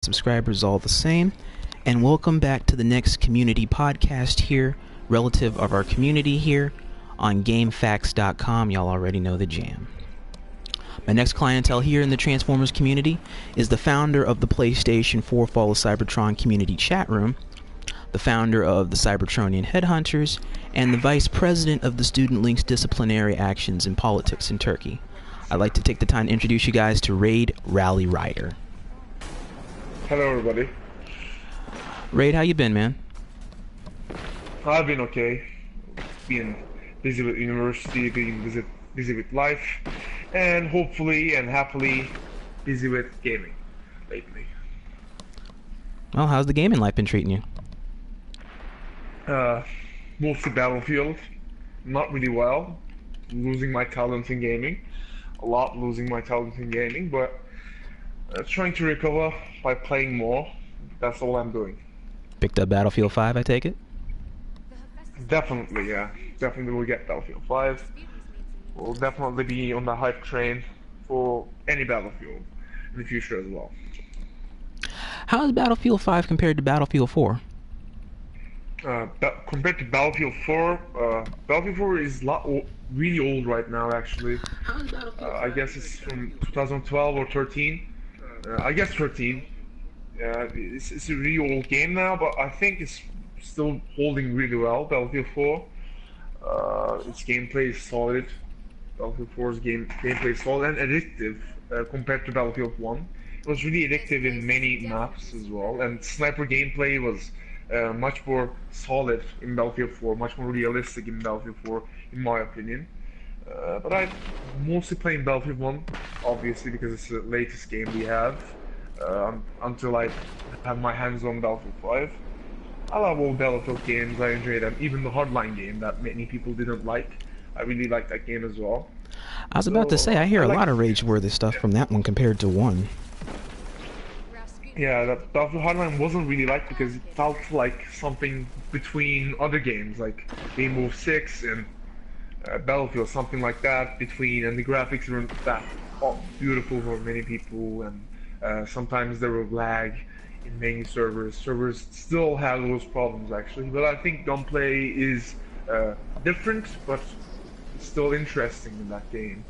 subscribers all the same, and welcome back to the next community podcast here, relative of our community here on GameFAQs.com. Y'all already know the jam. My next clientele here in the Transformers community is the founder of the PlayStation 4 Fall of Cybertron community chat room, the founder of the Cybertronian Headhunters, and the vice president of the Student Link's Disciplinary Actions in Politics in Turkey. I'd like to take the time to introduce you guys to raidrallyrider. Hello, everybody. Raid, how you been, man? I've been okay. Being busy with university, being busy with life, and hopefully and happily busy with gaming lately. Well, how's the gaming life been treating you? Mostly Battlefield. Not really well. Losing my talent in gaming. A lot losing my talent in gaming, but trying to recover by playing more. That's all I'm doing. Picked up Battlefield 5, I take it? Definitely, yeah. Definitely will get Battlefield 5. We'll definitely be on the hype train for any Battlefield in the future as well. How is Battlefield 5 compared to Battlefield 4? Compared to Battlefield 4, Battlefield 4 is really old right now, actually. I guess it's from 2012 or 13. I guess 13. It's a really old game now, but I think it's still holding really well. Battlefield 4, its gameplay is solid. Battlefield 4's gameplay is solid and addictive compared to Battlefield 1. It was really addictive in many maps as well, and sniper gameplay was much more solid in Battlefield 4, much more realistic in Battlefield 4, in my opinion. But I'm mostly playing Battlefield 1, obviously, because it's the latest game we have, until I have my hands on Battlefield 5. I love all Battlefield games, I enjoy them, even the Hardline game that many people didn't like. I really like that game as well. I was about to say, I hear a lot of rage-worthy stuff from that one compared to 1. Yeah, that Battlefield Hardline wasn't really liked because it felt like something between other games, like Rainbow Six and Battlefield, something like that between, and the graphics weren't that beautiful for many people, and sometimes there were lag in many servers. Servers still have those problems actually, but I think gunplay is different, but still interesting in that game.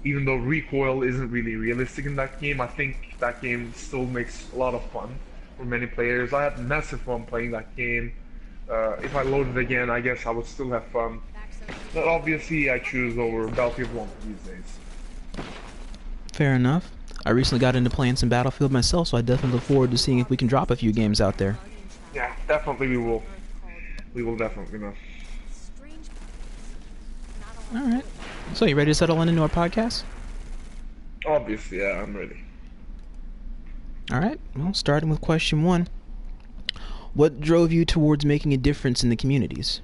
Even though recoil isn't really realistic in that game, I think that game still makes a lot of fun for many players. I had massive fun playing that game. If I load it again, I guess I would still have fun. But obviously, I choose over Battlefield 1 these days. Fair enough. I recently got into playing some Battlefield myself, so I definitely look forward to seeing if we can drop a few games out there. Yeah, definitely we will. We will definitely know. Alright. So, you ready to settle into our podcast? Obviously, yeah, I'm ready. Alright, well, starting with question 1. What drove you towards making a difference in the communities?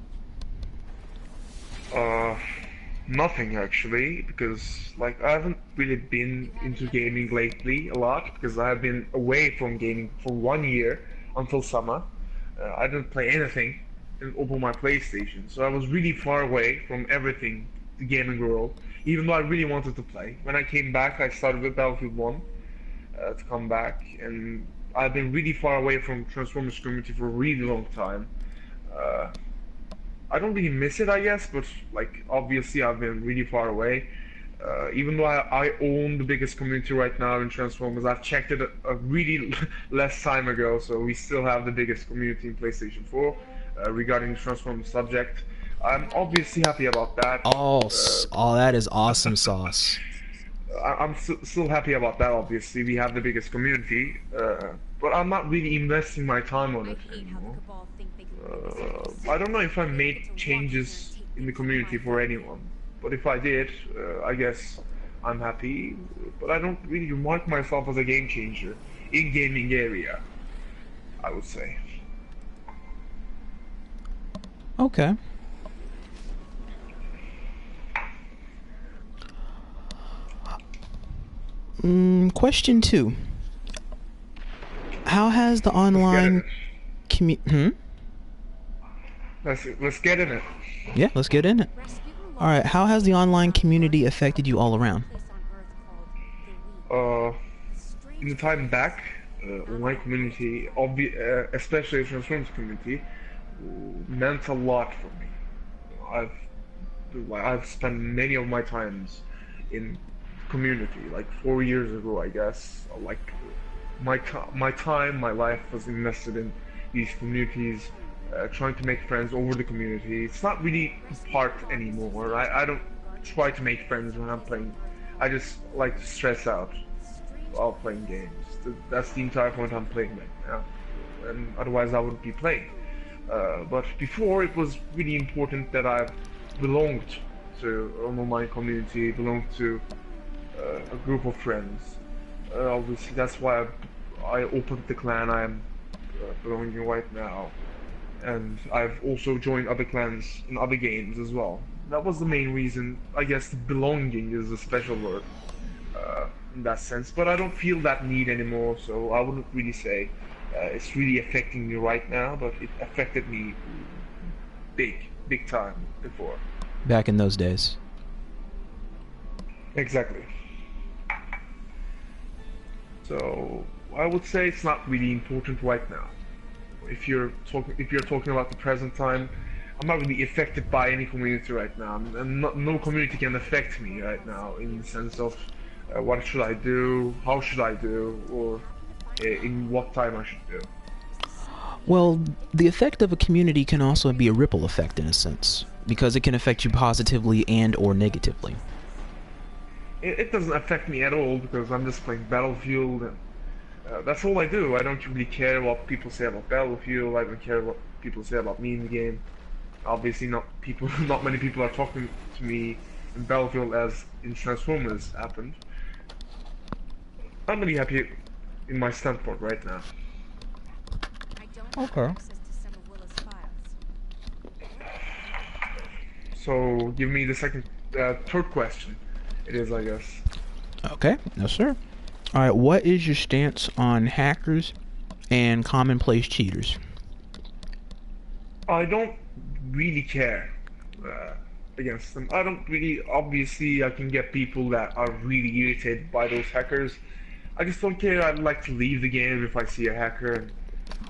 Nothing actually, because like I haven't really been into gaming lately a lot, because I have been away from gaming for 1 year until summer. I didn't play anything, didn't open my PlayStation, so I was really far away from everything, the gaming world, even though I really wanted to play. When I came back, I started with Battlefield 1 to come back, and I've been really far away from Transformers community for a really long time. I don't really miss it, I guess, but like obviously I've been really far away. Even though I own the biggest community right now in Transformers, I've checked it a really less time ago, so we still have the biggest community in PlayStation 4 regarding the Transformers subject. I'm obviously happy about that. Oh, that is awesome sauce. I'm still happy about that, obviously. We have the biggest community, but I'm not really investing my time on it anymore. I don't know if I made changes in the community for anyone, but if I did, I guess I'm happy. But I don't really mark myself as a game changer in gaming area, I would say. Okay. Question 2. How has the online Let's get in it. Yeah, let's get in it. Alright, how has the online community affected you all around? In the time back, online community, especially the Transformers community, meant a lot for me. I've spent many of my times in community, like 4 years ago, I guess. Like my time, my life was invested in these communities, trying to make friends over the community. It's not really part anymore. I don't try to make friends when I'm playing. I just like to stress out while playing games. That's the entire point I'm playing right now. And otherwise I wouldn't be playing. But before, it was really important that I belonged to an online community, belonged to a group of friends. Obviously, that's why I opened the clan I am belonging right now. And I've also joined other clans in other games as well. That was the main reason. I guess belonging is a special word in that sense, but I don't feel that need anymore, so I wouldn't really say it's really affecting me right now, but it affected me big time before. Back in those days. Exactly. So I would say it's not really important right now. If you're talking about the present time, I'm not really affected by any community right now, and no community can affect me right now in the sense of what should I do, how should I do, or in what time I should do. Well, the effect of a community can also be a ripple effect in a sense, because it can affect you positively and or negatively. It doesn't affect me at all because I'm just playing Battlefield, and that's all I do. I don't really care what people say about Battlefield. I don't care what people say about me in the game. Obviously, not many people are talking to me in Battlefield as in Transformers happened. I'm really happy in my standpoint right now. Okay. So give me the third question. It is, I guess. Okay, yes sir. Alright, what is your stance on hackers and commonplace cheaters? I don't really care against them. I don't really, obviously I can get people that are really irritated by those hackers. I just don't care. I'd like to leave the game if I see a hacker.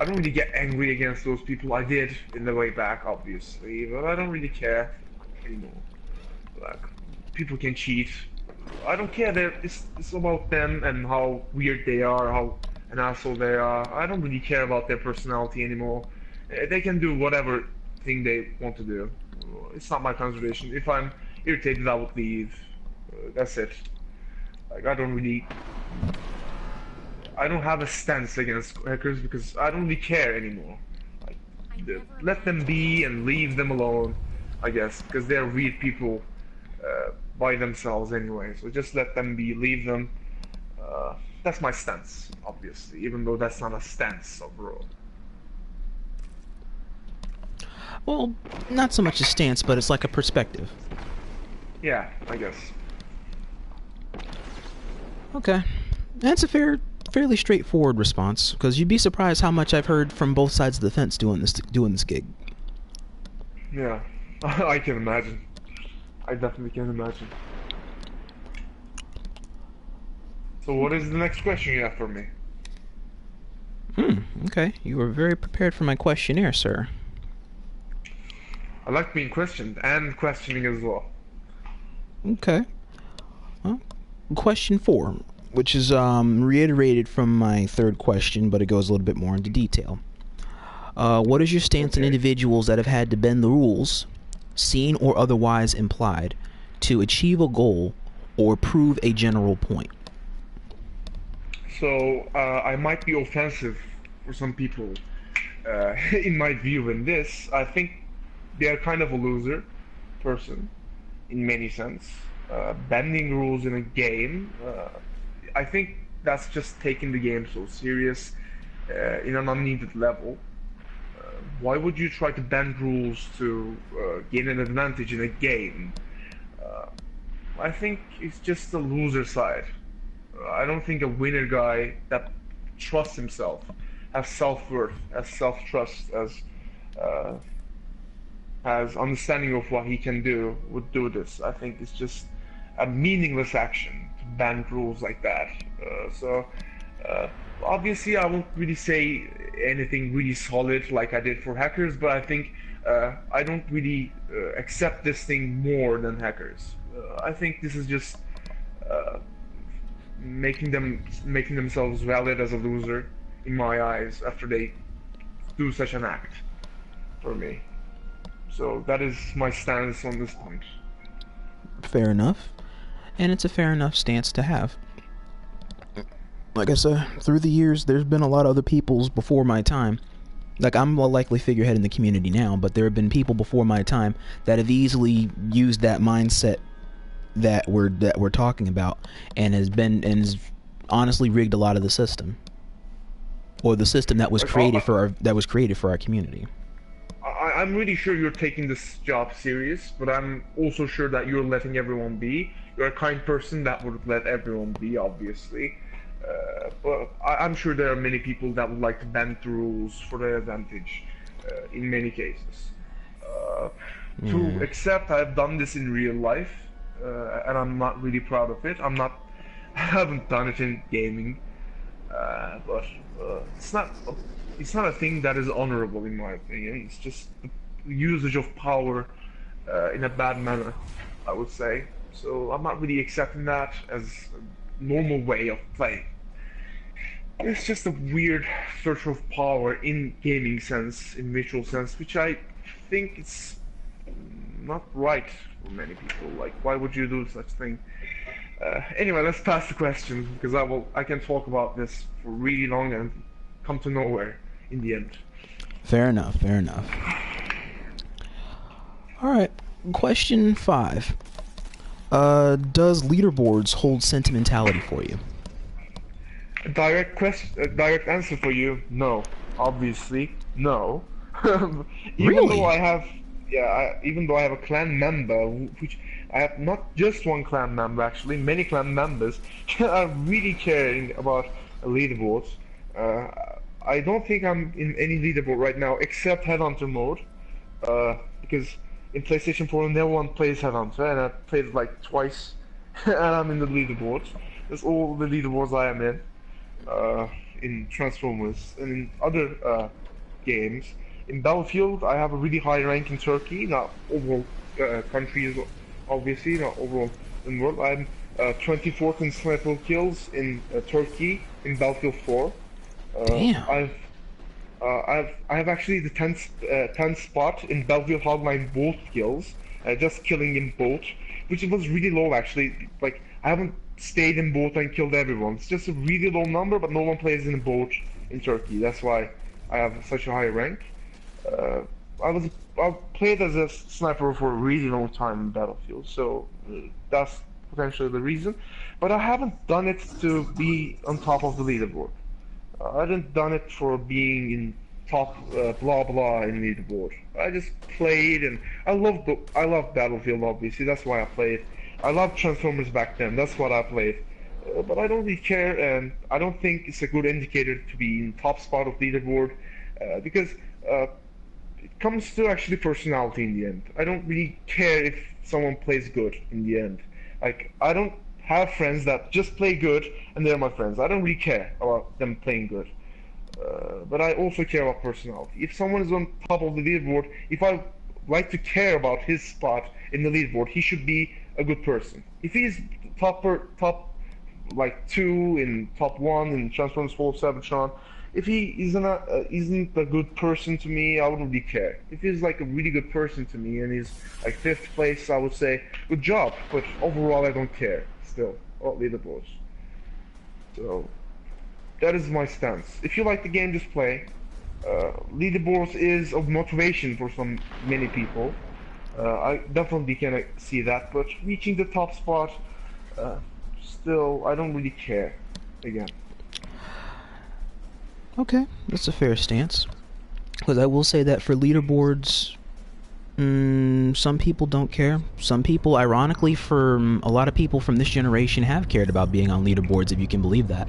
I don't really get angry against those people. I did in the way back, obviously, but I don't really care anymore. Like, people can cheat. I don't care. It's about them and how weird they are, how an asshole they are. I don't really care about their personality anymore. They can do whatever thing they want to do. It's not my consideration. If I'm irritated, I would leave. That's it. Like, I don't have a stance against hackers because I don't really care anymore. Like, let them be and leave them alone, I guess, because they're weird people by themselves anyway. So just let them be, leave them. That's my stance, obviously, even though that's not a stance overall. Well, not so much a stance, but it's like a perspective. Yeah, I guess. Okay. That's a fairly straightforward response, because you'd be surprised how much I've heard from both sides of the fence doing this gig. Yeah, I can imagine. I definitely can imagine. So what is the next question you have for me? Okay. You were very prepared for my questionnaire, sir. I like being questioned and questioning as well. Okay. Well, question 4, which is reiterated from my third question, but it goes a little bit more into detail. What is your stance on individuals that have had to bend the rules, seen or otherwise implied, to achieve a goal or prove a general point? So I might be offensive for some people in my view in this. I think they are kind of a loser person in many sense. Bending rules in a game, I think that's just taking the game so serious in an unneeded level. Why would you try to bend rules to gain an advantage in a game? I think it's just the loser side. I don't think a winner guy that trusts himself, has self-worth, has self-trust, has understanding of what he can do, would do this. I think it's just a meaningless action to bend rules like that. So Obviously, I won't really say anything really solid like I did for hackers, but I think I don't really accept this thing more than hackers. I think this is just uh, making themselves valid as a loser in my eyes after they do such an act for me. So that is my stance on this point. Fair enough. And it's a fair enough stance to have. Like I said, through the years, there's been a lot of other peoples before my time. Like, I'm a likely figurehead in the community now, but there have been people before my time that have easily used that mindset that we're talking about, and has honestly rigged a lot of the system, or the system that was created for our community. I'm really sure you're taking this job serious, but I'm also sure that you're letting everyone be. You're a kind person that would let everyone be, obviously. But I'm sure there are many people that would like to bend the rules for their advantage, in many cases. To accept I've done this in real life, and I'm not really proud of it. I haven't done it in gaming, but it's not a thing that is honorable in my opinion. It's just the usage of power in a bad manner, I would say. So I'm not really accepting that as a normal way of playing. It's just a weird search of power in gaming sense, in virtual sense, which I think it's not right for many people. Like, why would you do such thing? Anyway, let's pass the question, because I can talk about this for really long and come to nowhere in the end. Fair enough. All right, question 5. Does leaderboards hold sentimentality for you? A direct answer for you: no. Obviously, no. Really? Even though I have a clan member, which I have not just one clan member, actually, many clan members are really caring about leaderboards. I don't think I'm in any leaderboard right now except Headhunter mode, because in PlayStation 4 no one plays Headhunter, and I played it like twice, and I'm in the leaderboards. That's all the leaderboards I am in Transformers and in other games. In Battlefield, I have a really high rank in Turkey, not overall countries, obviously, not overall in the world. I'm 24th in sniper kills in Turkey in Battlefield 4. Damn. I have actually the 10th spot in Battlefield Hardline boat kills, just killing in boat, which was really low actually. Like, I haven't stayed in boat and killed everyone. It's just a really low number, but no one plays in a boat in Turkey. That's why I have such a high rank. I played as a sniper for a really long time in Battlefield, so that's potentially the reason. But I haven't done it to be on top of the leaderboard. I haven't done it for being in top blah blah in leaderboard. I just played, and I love Battlefield, obviously. That's why I played. I loved Transformers back then. That's what I played. But I don't really care, and I don't think it's a good indicator to be in top spot of leaderboard, because it comes to actually personality in the end. I don't really care if someone plays good in the end. Like, I don't have friends that just play good and they're my friends. I don't really care about them playing good. But I also care about personality. If someone is on top of the leaderboard, if I like to care about his spot in the leaderboard, he should be a good person. If he's top like 2 in top 1 in Transformers Fall of Cybertron, if he isn't a good person to me, I wouldn't really care. If he's like a really good person to me and he's like 5th place, I would say good job. But overall, I don't care still about leaderboards. So that is my stance. If you like the game, just play. Leaderboards is of motivation for many people. I definitely can see that, but reaching the top spot, still, I don't really care. Again. Okay, that's a fair stance. Because I will say that for leaderboards, some people don't care. Some people, ironically, a lot of people from this generation have cared about being on leaderboards, if you can believe that.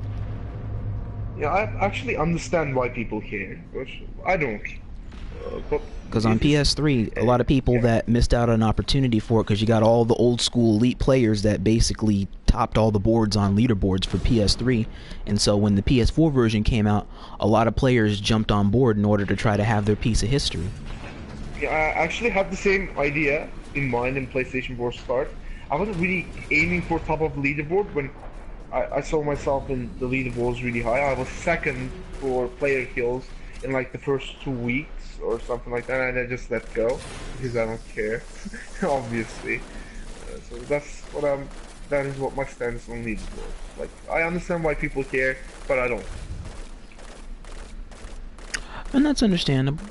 Yeah, I actually understand why people care, but I don't. Because on PS3, a lot of people that missed out on an opportunity for it, because you got all the old school elite players that basically topped all the boards on leaderboards for PS3, and so when the PS4 version came out, a lot of players jumped on board in order to try to have their piece of history. Yeah, I actually had the same idea in mind in PlayStation 4 start. I wasn't really aiming for top of the leaderboard when I saw myself in the leaderboards really high. I was second for player kills in like the first 2 weeks or something like that, and I just let go because I don't care, obviously. So that is what my stance on leaderboards. Like, I understand why people care, but I don't. And that's understandable,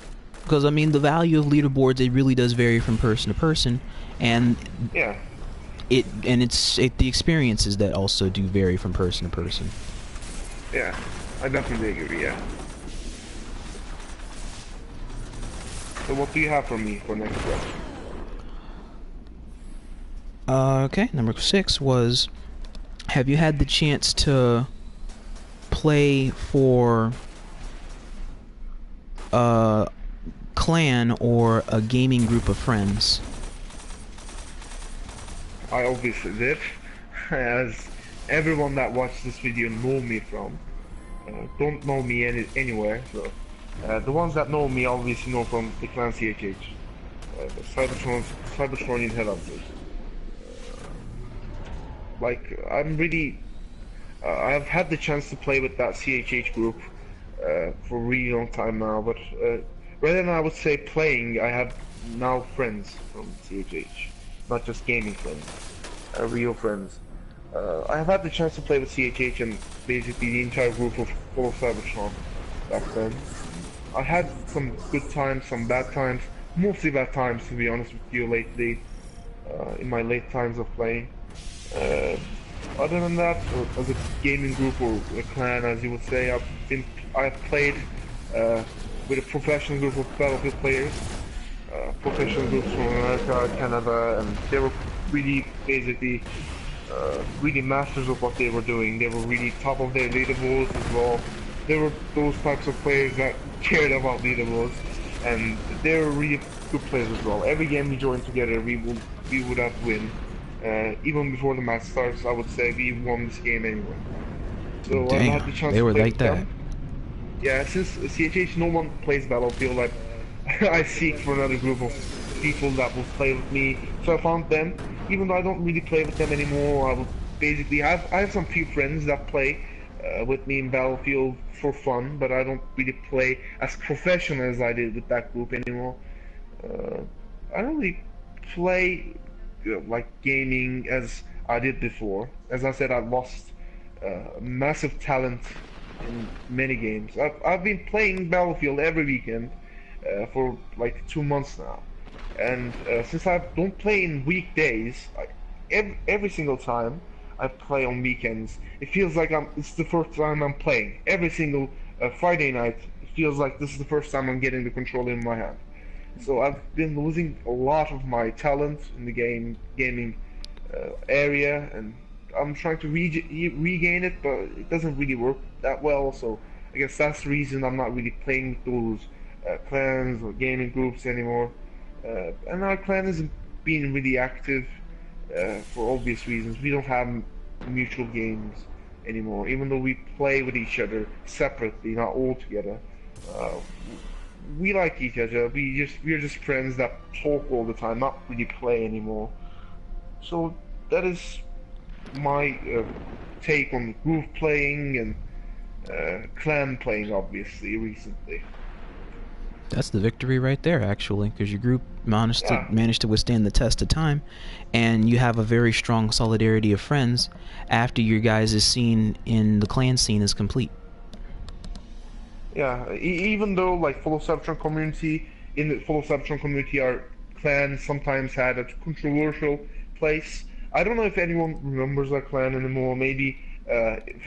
because I mean the value of leaderboards, it really does vary from person to person, and yeah, the experiences that also do vary from person to person. Yeah, I definitely agree. Yeah. So what do you have for me for next question? Okay, number 6 was, have you had the chance to play for a clan or a gaming group of friends? I obviously did, as everyone that watched this video know me from. Don't know me anywhere, so the ones that know me obviously know from the clan C.H.H. The Cybertronian headhunters. Like, I've had the chance to play with that C.H.H. group for a really long time now, but rather than I would say playing, I have now friends from C.H.H. Not just gaming friends, real friends. I have had the chance to play with C.H.H. and basically the entire group of Fall of Cybertron back then. I had some good times, some bad times, mostly bad times to be honest with you lately, in my late times of playing. Other than that, as a gaming group or a clan as you would say, I've played with a professional group of Battlefield players. Professional groups from America, Canada, and they were really basically really masters of what they were doing. They were really top of their leaderboards as well. They were those types of players that cared about leaderboards, and they were really good players as well. Every game we joined together, we would have win. Even before the match starts, I would say we won this game anyway. So I had the chance they to were play like with that. them. Yeah, since C.H.H. no one plays Battlefield, I seek for another group of people that will play with me. So I found them. Even though I don't really play with them anymore, I would basically I have some few friends that play with me in Battlefield for fun, but I don't really play as professional as I did with that group anymore. I don't really play like gaming as I did before. As I said, I lost massive talent in many games. I've been playing Battlefield every weekend for like 2 months now, and since I don't play in weekdays, every single time I play on weekends, it feels like it's the first time I'm playing. Every single Friday night, it feels like this is the first time I'm getting the controller in my hand. So I've been losing a lot of my talent in the gaming area, and I'm trying to regain it, but it doesn't really work that well. So I guess that's the reason I'm not really playing with those clans or gaming groups anymore. And our clan isn't being really active for obvious reasons. We don't have mutual games anymore, even though we play with each other separately, not all together. Uh, we like each other. We're just friends that talk all the time, not really play anymore. So that is my take on group playing and clan playing, obviously, recently. That's the victory right there, actually, because your group managed to withstand the test of time, and you have a very strong solidarity of friends after your guys' scene in the clan scene is complete. Yeah, even though like Fall of Cybertron community, in the Fall of Cybertron community, our clan sometimes had a controversial place. I don't know if anyone remembers our clan anymore. Maybe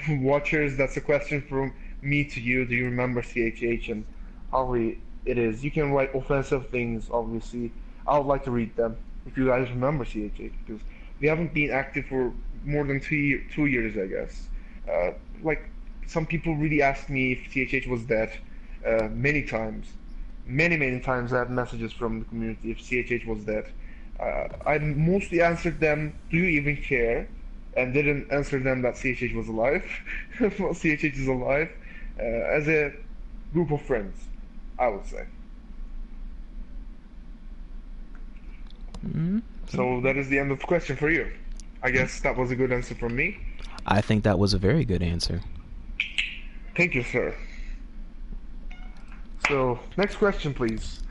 watchers, that's a question from me to you. Do you remember C.H.H. and how it is? You can write offensive things, obviously. I would like to read them if you guys remember C.H.H. because we haven't been active for more than 2 years, I guess. Like, some people really asked me if C.H.H. was dead many times. Many times I had messages from the community if C.H.H. was dead. I mostly answered them, do you even care? and didn't answer them that C.H.H was alive. Well, C.H.H is alive, as a group of friends, I would say. So that is the end of the question for you. I guess that was a good answer from me. I think that was a very good answer. Thank you, sir. So, next question, please.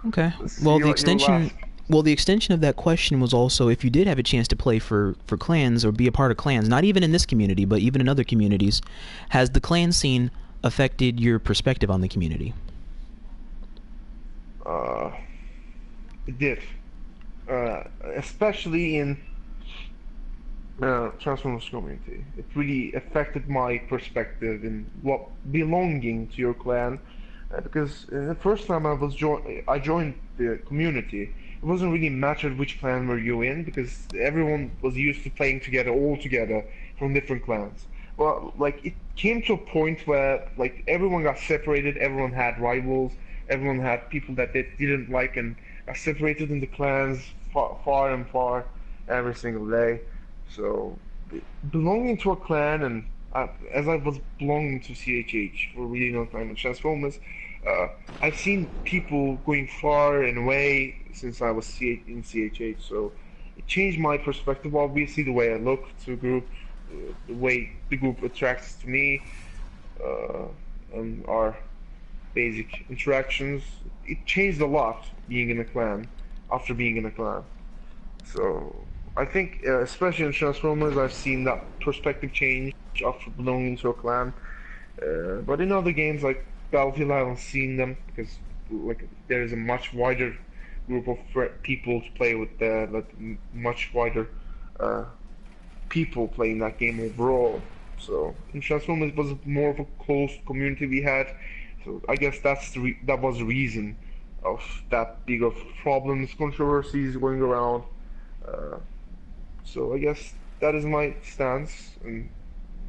Okay. Let's Well, see the what your extension. last- Well, the extension of that question was also if you did have a chance to play for clans or be a part of clans, not even in this community, but even in other communities, has the clan scene affected your perspective on the community? It did. Especially in Transformers community. It really affected my perspective in what belonging to your clan. Because the first time I joined the community, it wasn't really mattered which clan were you in, because everyone was used to playing together, all together, from different clans. Well, like, it came to a point where, like, everyone got separated, everyone had rivals, everyone had people that they didn't like, and got separated into clans far and far every single day. So, belonging to a clan, and as I was belonging to C.H.H for a really long time in Transformers, I've seen people going far and away since I was in C.H.H, so it changed my perspective, obviously, the way I look to a group, the way the group attracts to me, and our basic interactions. It changed a lot being in a clan, after being in a clan. So, I think, especially in Transformers, I've seen that perspective change after belonging to a clan. But in other games like Battlefield, I haven't seen them because, like, there is a much wider group of people to play with. Much wider people playing that game overall. So in Transformers, it was more of a closed community we had. So I guess that was the reason of that big of problems, controversies going around. So I guess that is my stance, and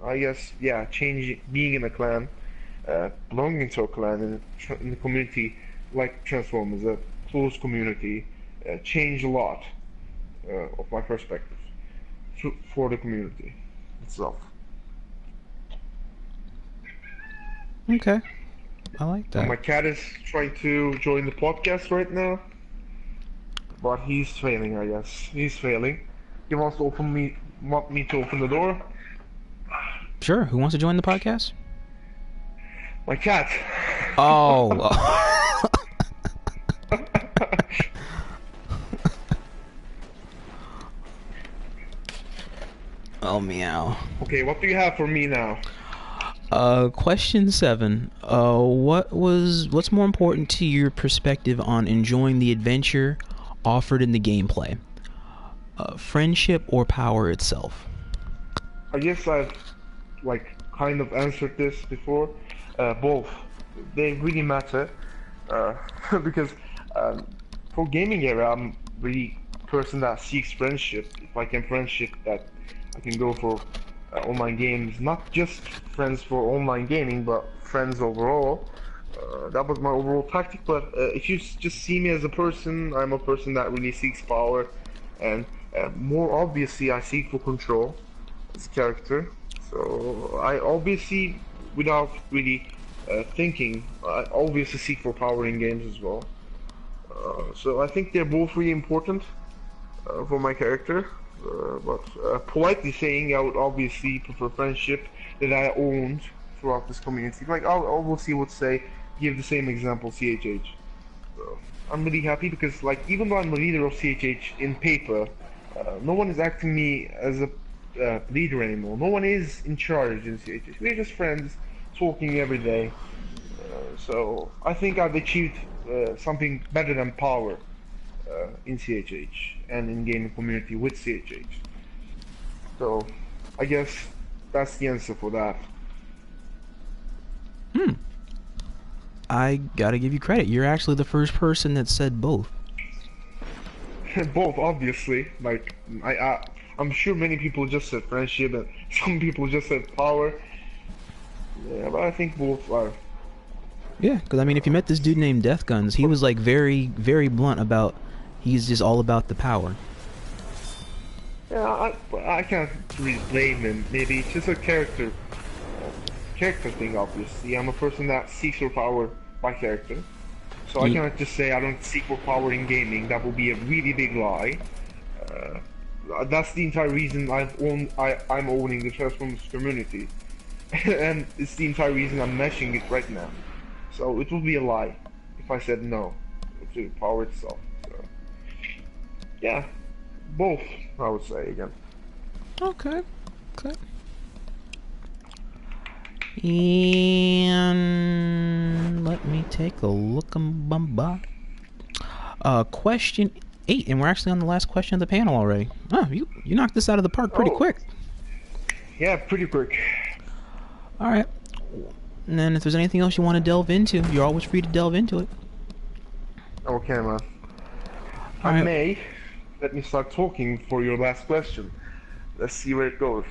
I guess, yeah, being in a clan, belonging to a clan in the community like Transformers, a close community, changed a lot of my perspective for the community itself. Okay. I like So my that. cat is trying to join the podcast right now, but he's failing, I guess. He's failing. He want me to open the door. Sure. Who wants to join the podcast? My cat. Oh. Oh, meow. Okay, what do you have for me now? Question 7. What's more important to your perspective on enjoying the adventure offered in the gameplay? Friendship or power itself? I guess I've, like, kind of answered this before. Both. They really matter. Because for gaming era, I'm really a person that seeks friendship. If I can friendship, that I can go for online games. Not just friends for online gaming, but friends overall. That was my overall tactic. But if you just see me as a person, I'm a person that really seeks power, and more obviously, I seek for control as character. So I obviously, without really thinking, I obviously seek for power in games as well. So I think they're both really important for my character. But politely saying, I would obviously prefer friendship that I owned throughout this community. Like, I'll obviously would say, give the same example, C.H.H. So I'm really happy because, like, even though I'm the leader of C.H.H in paper, no one is acting me as a leader anymore. No one is in charge in C.H.H. We're just friends, talking every day. So I think I've achieved something better than power in C.H.H and in gaming community with C.H.H. So I guess that's the answer for that. I gotta give you credit. You're actually the first person that said both. Both, obviously. Like, I'm sure many people just said friendship, and some people just said power. Yeah, but I think both are. Yeah, because I mean, if you met this dude named Death Guns, he was like very, very blunt about. He's just all about the power. Yeah, I can't really blame him. Maybe it's just a character thing, obviously. I'm a person that seeks for power by character. So I Ye- cannot just say I don't seek for power in gaming. That would be a really big lie. That's the entire reason I'm owning the Transformers community. And it's the entire reason I'm meshing it right now. So it would be a lie if I said no to power itself. So yeah, both I would say again. Okay. Okay. And let me take a look. Question 8, and we're actually on the last question of the panel already. Oh, you knocked this out of the park pretty Oh, quick. yeah, pretty quick. All right. And then if there's anything else you want to delve into, you're always free to delve into it. Okay, man. All right. Let me start talking for your last question. Let's see where it goes.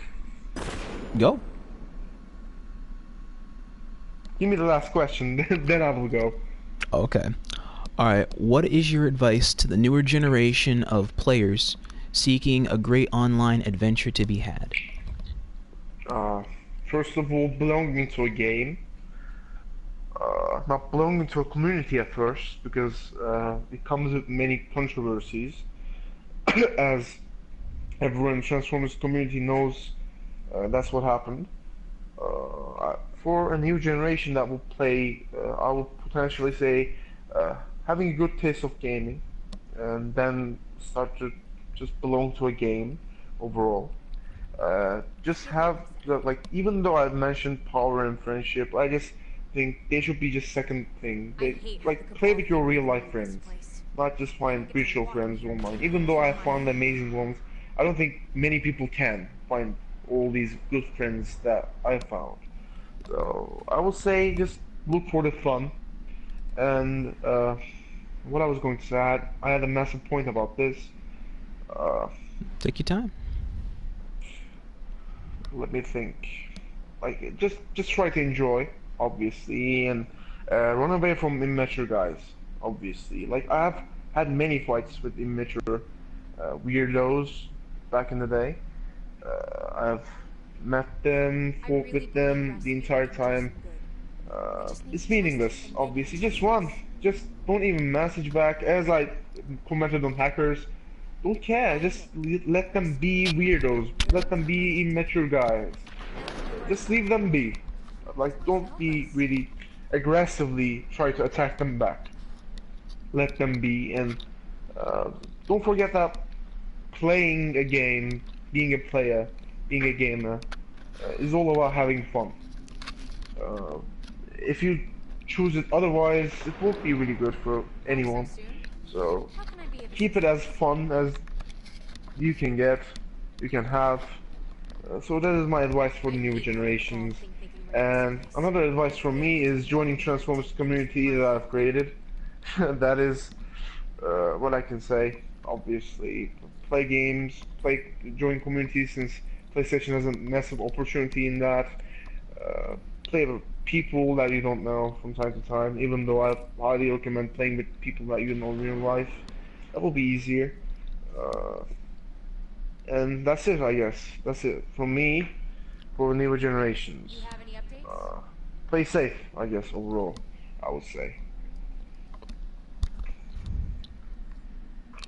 Go. Give me the last question, then I will go. Okay. All right. What is your advice to the newer generation of players seeking a great online adventure to be had? First of all, belonging to a game. Not belonging to a community at first, because it comes with many controversies. As everyone in Transformers community knows, that's what happened. For a new generation that will play, I would potentially say having a good taste of gaming, and then start to just belong to a game overall. Just have like, even though I've mentioned power and friendship, I just think they should be just second thing. They like play with your real life friends, not just find virtual friends online. Even though I found amazing ones, I don't think many people can find all these good friends that I found. So I would say just look for the fun. And what I was going to say, I had a massive point about this. Uh, Take your time. Let me think. Like just try to enjoy, obviously, and run away from immature guys, obviously. Like I've had many fights with immature weirdos back in the day. I've met them, fought with them the entire time. It's meaningless, obviously. Just run. Just don't even message back. As I commented on hackers, don't care. Just let them be weirdos. Let them be immature guys. Just leave them be. Like, don't be really aggressively try to attack them back. Let them be, and uh, don't forget that playing a game, being a player, being a gamer, is all about having fun. Uh, if you choose it otherwise, it won't be really good for anyone. So keep it as fun as you can get, you can have. So that is my advice for the newer generations. And another advice from me is joining Transformers community that I've created. That is what I can say. Obviously, play games, join communities, since PlayStation has a massive opportunity in that. Play with people that you don't know from time to time. Even though I highly recommend playing with people that you know in real life, that will be easier. Uh, and that's it, I guess. That's it from me for newer generations. Uh, Play safe, I guess, overall, I would say.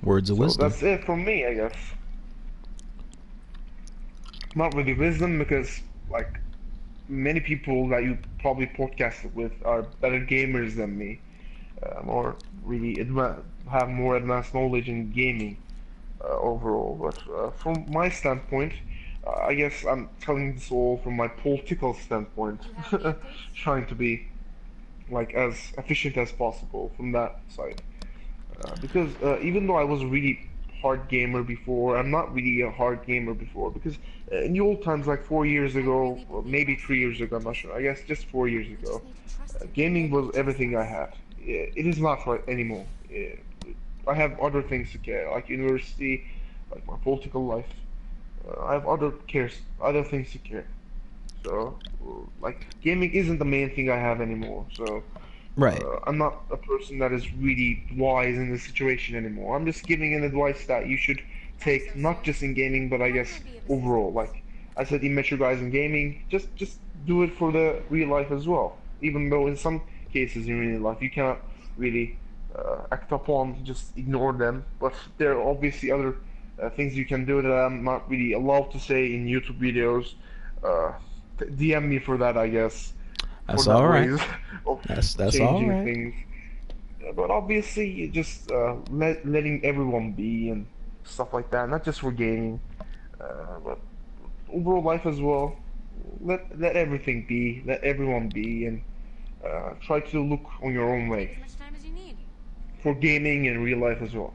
Words of So wisdom. that's it from me, I guess. Not really wisdom, because, like, many people that you probably podcasted with are better gamers than me. More really have more advanced knowledge in gaming overall. But from my standpoint, I guess I'm telling this all from my political standpoint, trying to be like as efficient as possible from that side. Because even though I was a really hard gamer before, I'm not really a hard gamer before. Because in the old times, like 4 years ago, or maybe 3 years ago, I'm not sure. I guess just 4 years ago, gaming was everything I had. It is not right anymore. I have other things to care, like university, like my political life. I have other things to care. So, like, gaming isn't the main thing I have anymore. So, Right. I'm not a person that is really wise in this situation anymore. I'm just giving an advice that you should take, not just in gaming, but I guess overall. Like I said, immature guys in gaming, just do it for the real life as well. Even though in some cases in real life you cannot really act upon, just ignore them. But there are obviously other things you can do that I'm not really allowed to say in YouTube videos. Uh, DM me for that, I guess. For That's that all right. ways of That's all changing right. things. But obviously, you just letting everyone be and stuff like that. Not just for gaming, but overall life as well. Let everything be. Let everyone be, and try to look on your own way for gaming and real life as well.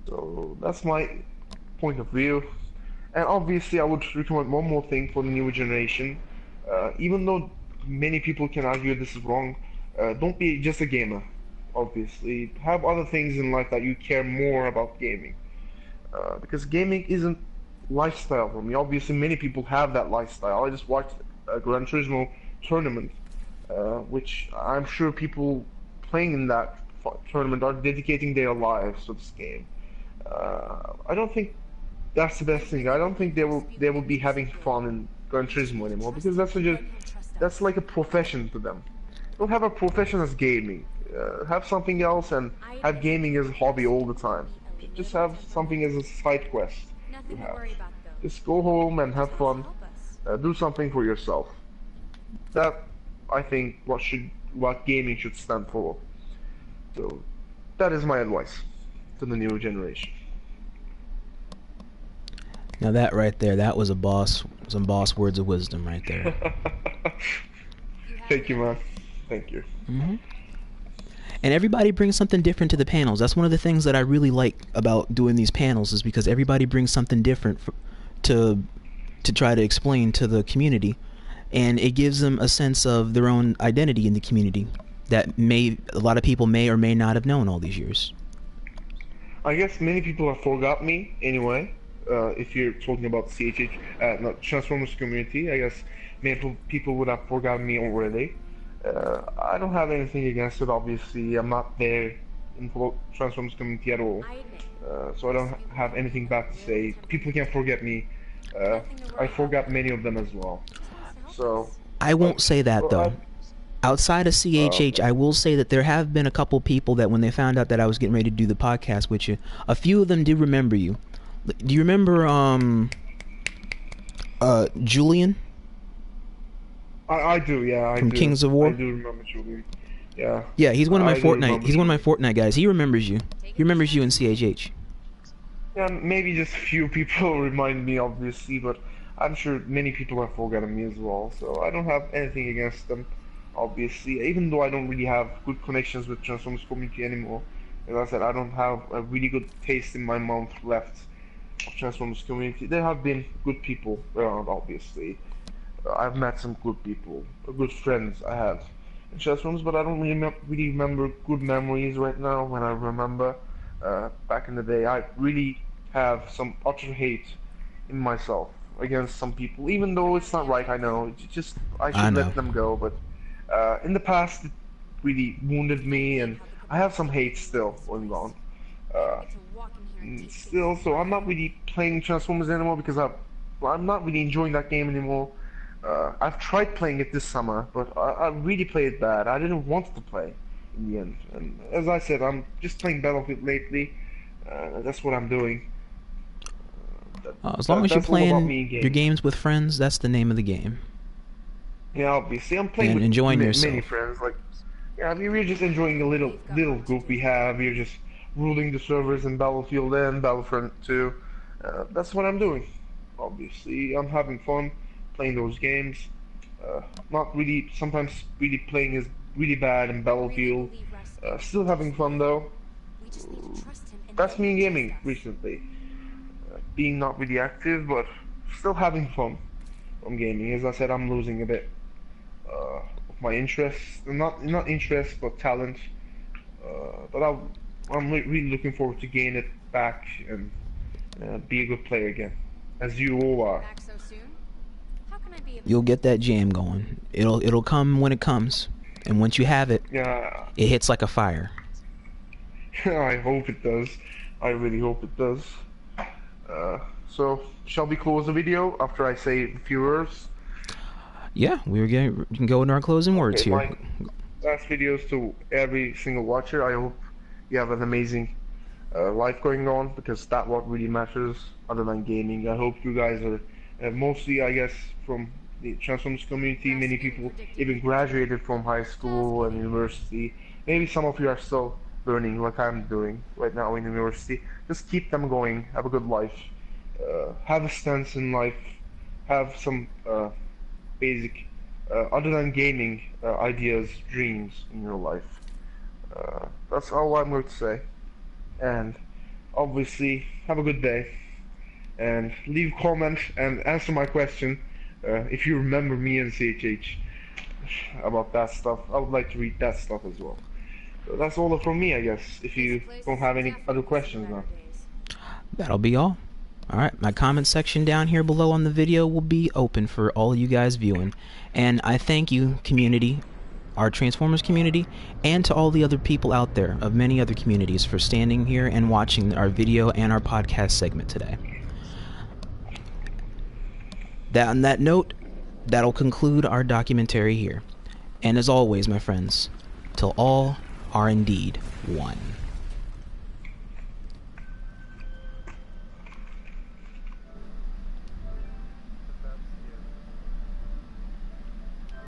So that's my point of view. And obviously, I would recommend one more thing for the new generation. Even though many people can argue this is wrong, don't be just a gamer. Obviously, have other things in life that you care more about gaming. Because gaming isn't lifestyle for me. Obviously, many people have that lifestyle. I just watched a Gran Turismo tournament, which I'm sure people playing in that tournament are dedicating their lives to this game. I don't think that's the best thing. I don't think they will be having fun in Gran Turismo anymore because that's like a profession to them. Don't have a profession as gaming. Have something else and have gaming as a hobby all the time. Just have something as a side quest you have. Just go home and have fun. Do something for yourself. That I think what gaming should stand for. So that is my advice to the new generation. Now that right there, that was some boss words of wisdom right there. Thank you, man. Thank you. Mm-hmm. And everybody brings something different to the panels. That's one of the things that I really like about doing these panels is because everybody brings something different to try to explain to the community, and it gives them a sense of their own identity in the community that a lot of people may or may not have known all these years. I guess many people have forgot me anyway. If you're talking about C.H.H, not Transformers community, I guess many people would have forgotten me already. I don't have anything against it, obviously. I'm not there in the Transformers community at all. So I don't have anything bad to say. People can forget me. I forgot many of them as well. So I won't say that though. Outside of C.H.H, I will say that there have been a couple people that when they found out that I was getting ready to do the podcast with you, a few of them did remember you. Do you remember Julian? I do, yeah. From Kings of War? I do remember Julian. Yeah. Yeah, he's one of my Fortnite. He's one of my Fortnite guys. He remembers you. He remembers you in C.H.H. Yeah, maybe just few people remind me, obviously, but I'm sure many people have forgotten me as well. So I don't have anything against them, obviously. Even though I don't really have good connections with Transformers community anymore. As I said, I don't have a really good taste in my mouth left of Transformers community. There have been good people around, obviously. I've met some good people, good friends I have in Transformers, but I don't really remember good memories right now. When I remember back in the day, I really have some utter hate in myself against some people, even though it's not right. I know, I should let them go. But in the past, it really wounded me, and I have some hate still going on. Still, so I'm not really playing Transformers anymore because I'm not really enjoying that game anymore. I've tried playing it this summer, but I really played it bad. I didn't want to play in the end. And as I said, I'm just playing Battlefield lately. That's what I'm doing. As long as you're playing your games with friends, that's the name of the game. Yeah, obviously. I'm playing with enjoying many friends. Like, yeah, I mean, we're just enjoying the little group we have. We're just ruling the servers in Battlefield and Battlefront 2. That's what I'm doing. Obviously, I'm having fun playing those games. Not really, sometimes really playing is really bad in Battlefield. Still having fun though. That's me in gaming recently. Being not really active, but still having fun from gaming. As I said, I'm losing a bit of my interest. Not interest, but talent. But I'm really looking forward to gain it back and be a good player again, as you all are. You'll get that jam going. It'll come when it comes, And once you have it, Yeah, it hits like a fire. I hope it does. I really hope it does. So, shall we close the video after I say a few words? Yeah, we can go into our closing words Okay, here. my last videos to every single watcher. I hope you have an amazing life going on, because that's what really matters other than gaming. I hope you guys are mostly, I guess, from the Transformers community. Many people even graduated from high school and university. Maybe some of you are still learning like I'm doing right now in university. Just keep them going. Have a good life. Have a stance in life. Have some basic, other than gaming, ideas, dreams in your life. That's all I'm going to say. And obviously, have a good day. And leave a comment and answer my question if you remember me and C.H.H. about that stuff. I would like to read that stuff as well. So that's all from me, I guess, if you don't have any other questions now. That'll be all. Alright, my comment section down here below on the video will be open for all of you guys viewing. And I thank you, community, our Transformers community, and to all the other people out there of many other communities for standing here and watching our video and our podcast segment today. On that note, that'll conclude our documentary here. And as always, my friends, till all are indeed one.